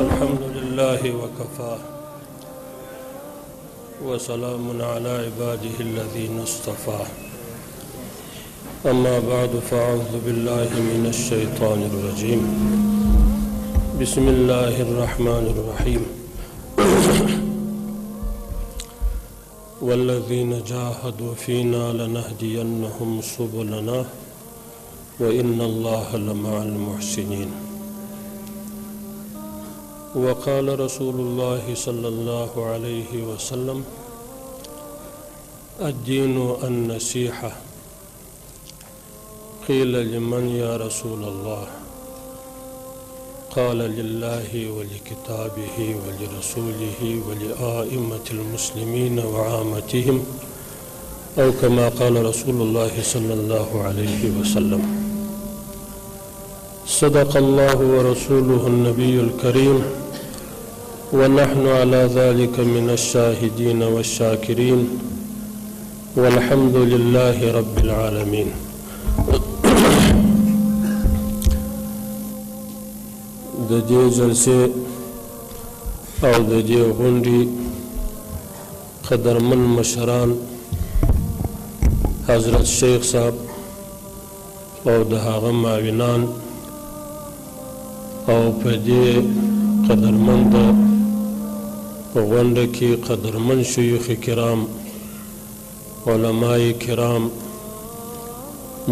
الحمد لله وكفى وسلام على عباده الذين اصطفى أما بعد فأعوذ بالله من الشيطان الرجيم بسم الله الرحمن الرحيم والذين جاهدوا فينا لنهدينهم سبلنا وإن الله لمع المحسنين وقال رسول الله صلى الله عليه وسلم الدين النصيحة قيل لمن يا رسول الله قال لله ولكتابه ولرسوله ولآئمة المسلمين وعامتهم أو كما قال رسول الله صلى الله عليه وسلم صدق الله ورسوله النبي الكريم ونحن على ذلك من الشاهدين والشاكرين والحمد لله رب العالمين د دې جلسې او د دې غونډې قدرمن مشران حضرت شیخ صاحب او د هغه معاونان او په دې قدرمند غونډه کې قدرمن شیوخ کرام علماء کرام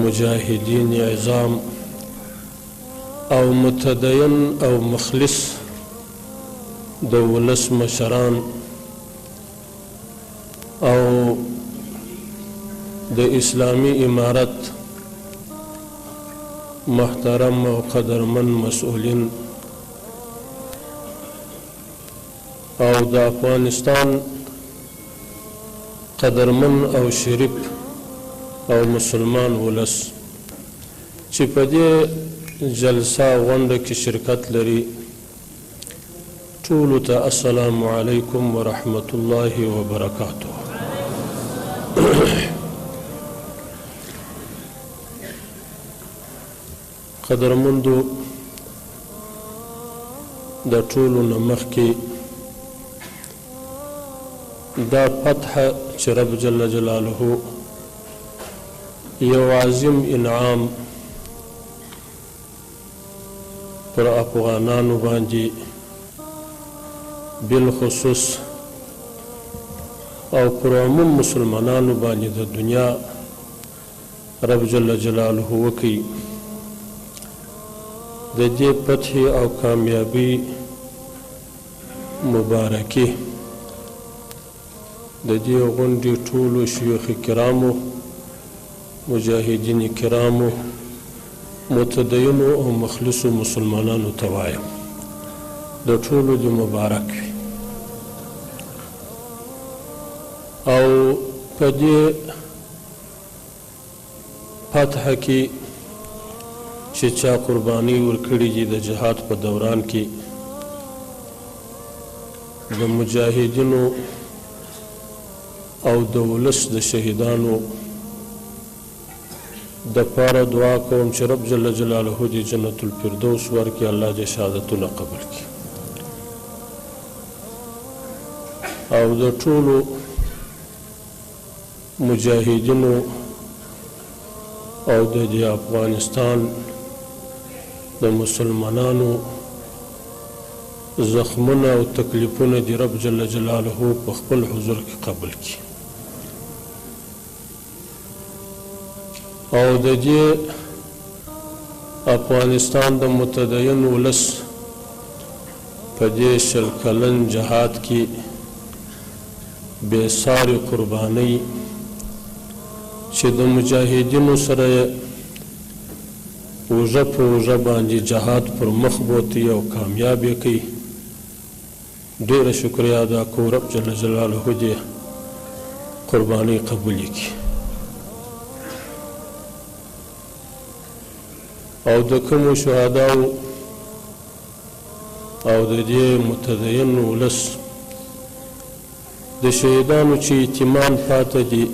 مجاهدین عظام او متدین او مخلص د ولس مشران او د اسلامی امارت محترم او قدرمن مسؤولین او د افغانستان قدرمن او شریف او مسلمان ولس چې په دې جلسه غونډه کې شرکت لري ټولو ته السلام علیکم ورحمة الله وبرکاته قدرمندو د ټولو نه مخکې دا فتح چې رب جل جلاله یو عظیم انعام پر افغانانو باندې بالخصوص او پر عموم مسلمانانو باندې د دنیا رب جل جلاله وکي د دې فتح او کامیابی مبارکي د دې غونډې ټولو شیوخ کرامو مجاهدین کرامو متدینو او مخلصو مسلمانانو ته وایم د ټولو دې مبارک وي او په دې فتح کې چې چا قرباني ورکړي دي د جهاد په دوران کې د مجاهدینو او د ولس د شهیدانو د پاره دعا کوم چې رب جل جلاله دې جنت الفردوس ورکړي الله دې شهادتونه قبول کړي او د ټولو مجاهدینو او د افغانستان د مسلمانانو زخمونه او تکلیفونه دې رب جل جلاله په خپل حضور کې قبول کړي او د دې افغانستان د متدین ولس په دې شل کلن جهاد کې بې ساري قربانۍ چې د مجاهدینو سره اوږه په اوږه باندې جهاد پر مخ بوتي او کامیاب یې کوي ډېره شکریه ادا کوو رب جل جلاله دې قربانۍ قبول کړي او د کومو شهداو او د دې متدین ولس د شهیدانو چې یتیمان پاته دي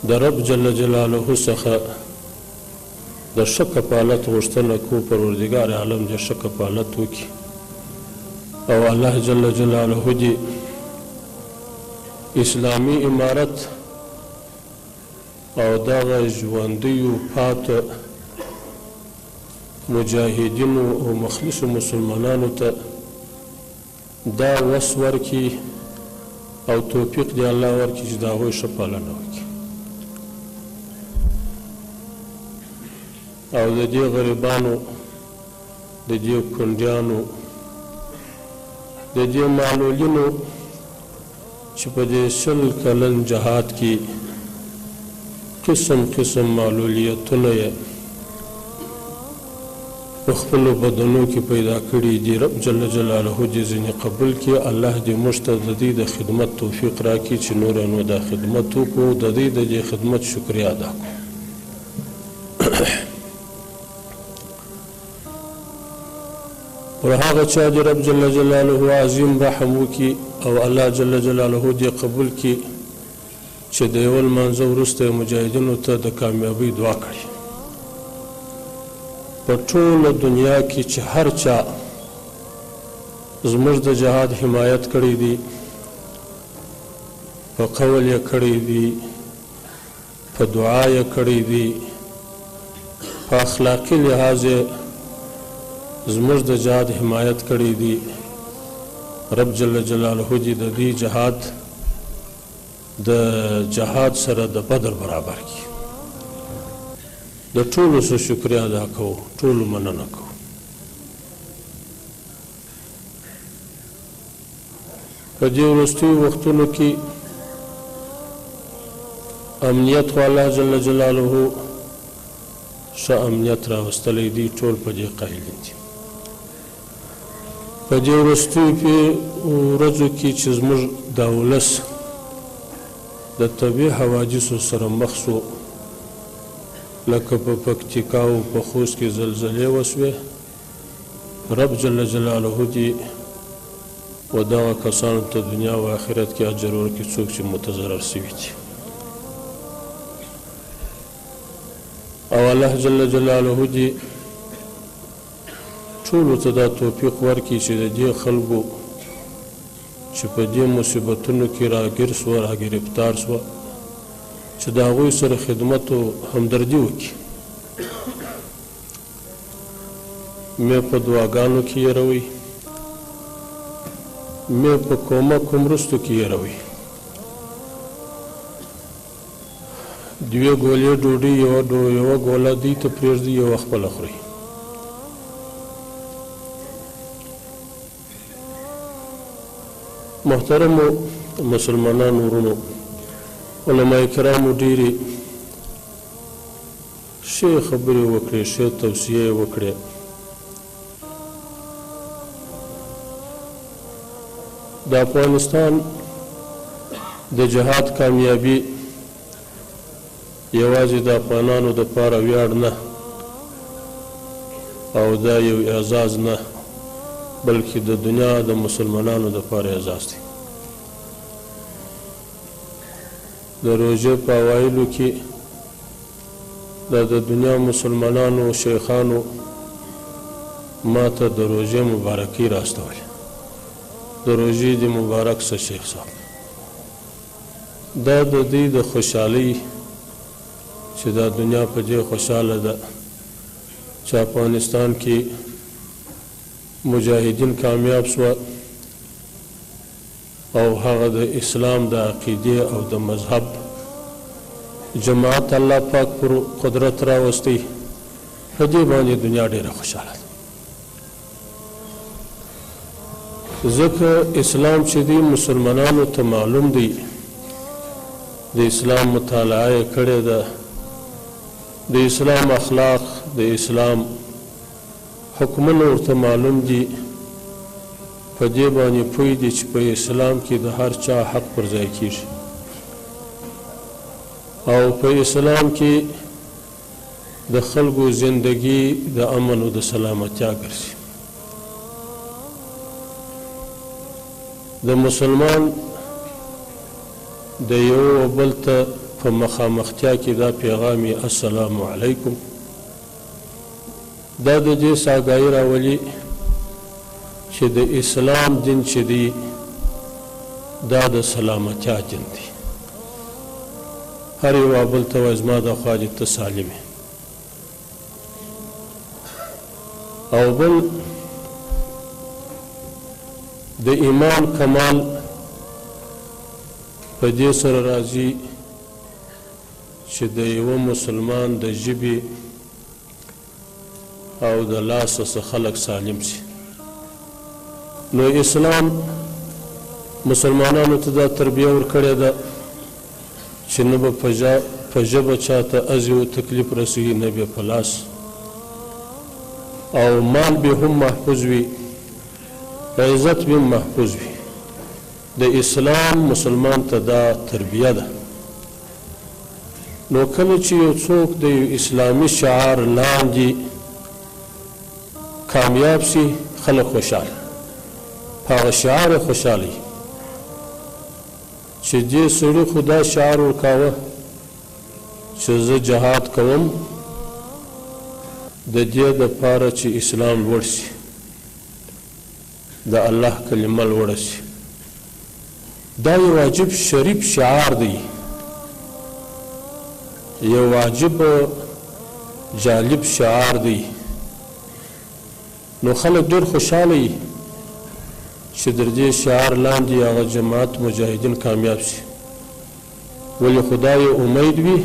د رب جل جلاله څخه د ښه کفالت غوښتنه کو پروردګار عالم دې ښه کفالت وکړي او الله جل جلاله دې اسلامي امارت او دغه ژوندیو پاته مجاهدینو او مخلصو مسلمانانو ته دا وس ورکړي او توفیق دې الله ورکړي چې د هغوی ښه پالنه وکړي او د دې غریبانو د دې کونډیانو د دې معلولینو چې په دې 100 کلن جهاد کې قسم قسم معلولیتونه یې په خپلو بدنو کې پیدا کړي دي رب جل جلاله دې ځینې قبول کړي الله دې موږ ته د دې د خدمت توفیق راکړي چې نور نو دا خدمت وکړو د دې د خدمت شکریا ادا کړو پر هغه چا چې رب جل جلاله عظیم رحم وکړي او الله جل جلاله دې قبول کړي چې د یو لمانځه وروسته مجاهدینو ته د کامیابۍ دعا کړي په ټوله دنیا کې چې هر چا زموږ د جهاد حمایت کړی دی په قول یې کړی دی په دعا یې کړی دی په اخلاقي لحاظ زموږ د جهاد حمایت کړی دی رب جل جلاله دې د دې جهاد د جهاد سره د بدر برابر کړي د ټولو څه شکریا ادا کوو ټولو مننه کوو په دې وروستیو وختونو کې امنیت خو الله جل جلاله ښه امنیت راوستلی دی ټول په دې قایل دي په دې وروستیو ورځو کې چې زموږ دا ولس د طبیعي حوادثو سره مخ شو لکه په پکتیکا او په خوست کې زلزلې وسوې رب جل جلاله دې و دغه کسانو ته دنیا او آخرت کې اجر ورکړي څوک چې متضرر شوي دي او الله جل جلاله دې ټولو ته دا توفیق ورکړي چې د دې خلکو چې په دې مصیبتونو کې راګیر سوه راګرفتار سوه چې د هغوی سره خدمت او همدردي وکړي مې په دعاګانو کې یېروئ مې په کومک مرستو کې یېروئ دوې ګولې ډوډۍ یوه ګوله دوی ته پرېږدي یوه خپله خورئ محترمو مسلمانانو ورونو علماء کرامو ډېرې ښې خبرې وکړې ښې توصیې وکړې د افغانستان د جهاد کامیابي یوازې د افغانانو دپاره ویاړ نه او دا یو اعزاز نه بلکې د دنیا د مسلمانانو دپاره اعزاز دی د روژې په اوایلو کې د دنیا مسلمانانو شیخانو ما ته د روژې مبارکي راستولې د روژې دې مبارک شه شیخ صاحب دا د دې د خوشحالۍ چې دا دنیا په دې خوشحاله ده چې افغانستان کې مجاهدین کامیاب شوه او هغه د اسلام د عقیدې او د مذهب جماعت الله پاک پر قدرت راوستی په دې باندې دنیا ډېره خوشحاله ده ځکه اسلام چې دی مسلمانانو ته معلوم دی د اسلام مطالعه یې کړې ده د اسلام اخلاق د اسلام حکمونه ورته معلوم دي په دې باندې پوه دي چې په اسلام کې د هر چا حق پر ځای کېږي او په اسلام کې د خلکو زندگی د امن او د سلامتیا ګرځي د مسلمان د یو بل ته په مخامختیا کې دا پیغام السلام علیکم دا د دې ساګایي راولي چې د اسلام دین چې دی دا د سلامتیا دین دی هر یو بل ته وایي زما د خوا دې ته سالم یې او بل د ایمان کمال په دې سره راځي چې د یوه مسلمان د ژبې او د لاس څخه خلک سالم شي نو اسلام مسلمانانو ته دا تربیه ورکړې ده چې نه به په ژبه چاته اذی و تکلیف رسوي نه به په لاس او مال به هم محفوظ وي عزت به محفوظ وي د اسلام مسلمان ته دا تربیه ده نو کله چې یو څوک د یو اسلامي شعار لاندې کامیاب شي خلک خوشحاله په هغه شعار یې خوشحاله وي چې دې سړي خو دا شعار ورکاوه چې زه جهاد کوم د دې دپاره چې اسلام لوړ شي د الله کلمه لوړه شي دا یو واجب شریف شعار دی یو واجب جالب شعار دی نو خلک ډېر خوشحاله وي چې در دې شعار لاندې هغه جماعت مجاهدین کامیاب شي ولې خدای امید وي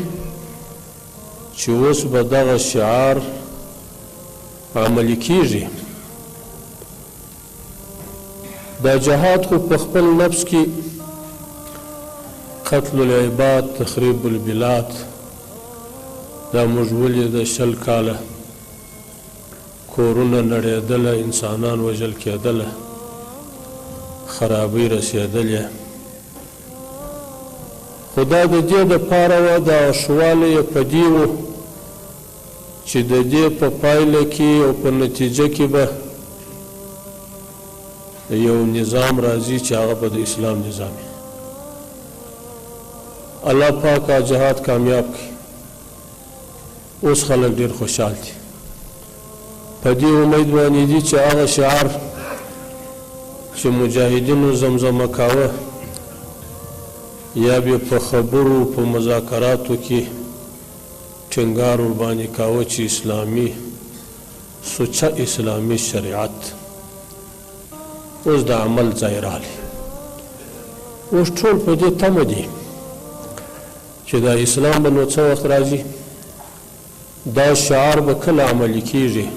چې اوس به دغه شعار عملي کیږي دا جهاد خو په خپل نفس کې قتل العباد تخریب البلاد دا موږ ولې د 20 کاله کورونه نړېدله انسانان وژل کېدله خرابۍ رسېدلې خو دا د دې دپاره وه دا ښهوالی یې په دې و چې د دې په پایله کې او په نتیجه کې به یو نظام راځي چې هغه به د اسلام نظام وي الله پاک جهاد کامیاب کړي اوس خلک ډېر خوشحال دي په دې امید باندې دي چې هغه شعار چې مجاهدینو زمزمه کاوه یا به په خبرو په مذاکراتو کې ټینګار ورباندې کاوه چې اسلامي سوچه اسلامي شریعت اوس د عمل ځای راغلی اوس ټول په دې تمه دي چې دا اسلام به نو څه وخت راځي دا شعار به کله عملي کیږي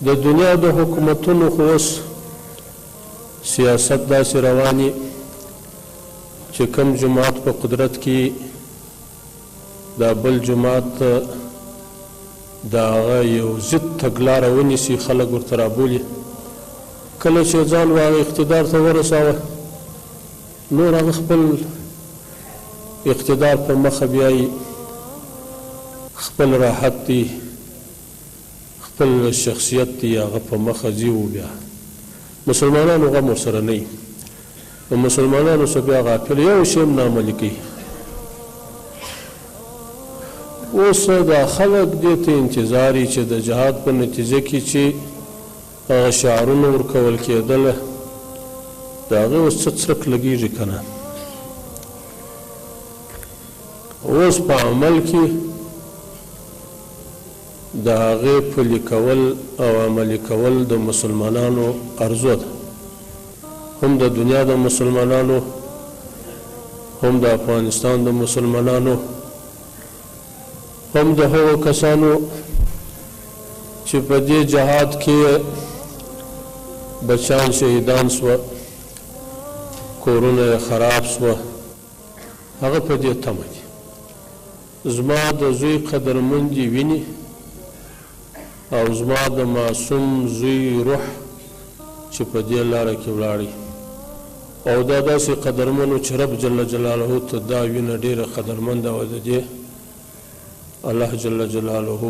د دنیا د حکومتونو خو اوس سیاست داسې رواني چې کم جماعت په قدرت کې دا بل جماعت د هغه یو ضد تګلاره ونیسي خلک ورته رابولي کله چې ځان هغه اقتدار ته ورساوه نور هغه خپل اقتدار په مخه بیایي خپل راحت دی خپل شخصیت دی هغه په مخه ځي و بیا مسلمانانو غم ورسره نه وي نو مسلمانانو څه بیا غافل یو شی هم نه عملي کوي اوس دا خلک دې ته انتظار وي چې د جهاد په نتیجه کې چې هغه شعارونه ورکول کېدله د هغې اوس څه څرک لګېږي که نه اوس په عمل کې د هغې پلي کول او عملي کول د مسلمانانو ارزو ده هم د دنیا د مسلمانانو هم د افغانستان د مسلمانانو هم د هغو کسانو چې په دې جهاد کې بچیان شهیدان سوه کورونه یې خراب سوه هغه په دې تمه دي زما د زوی قدرمندې ویني او زما د معصوم زوی روح چې په دې لاره کې ولاړی او دا داسې قدرمنو چې رب جل جلاله ته دا وینه ډېره قدرمنده وه د دې الله جل جلاله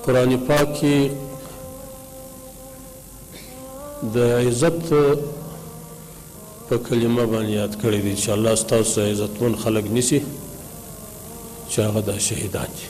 قرآن پاک کې د عزت په کلمه باندې یاد کړي دي چې الله ستاسو عزتمن خلک نیسي چې هغه دا شهیدان دي.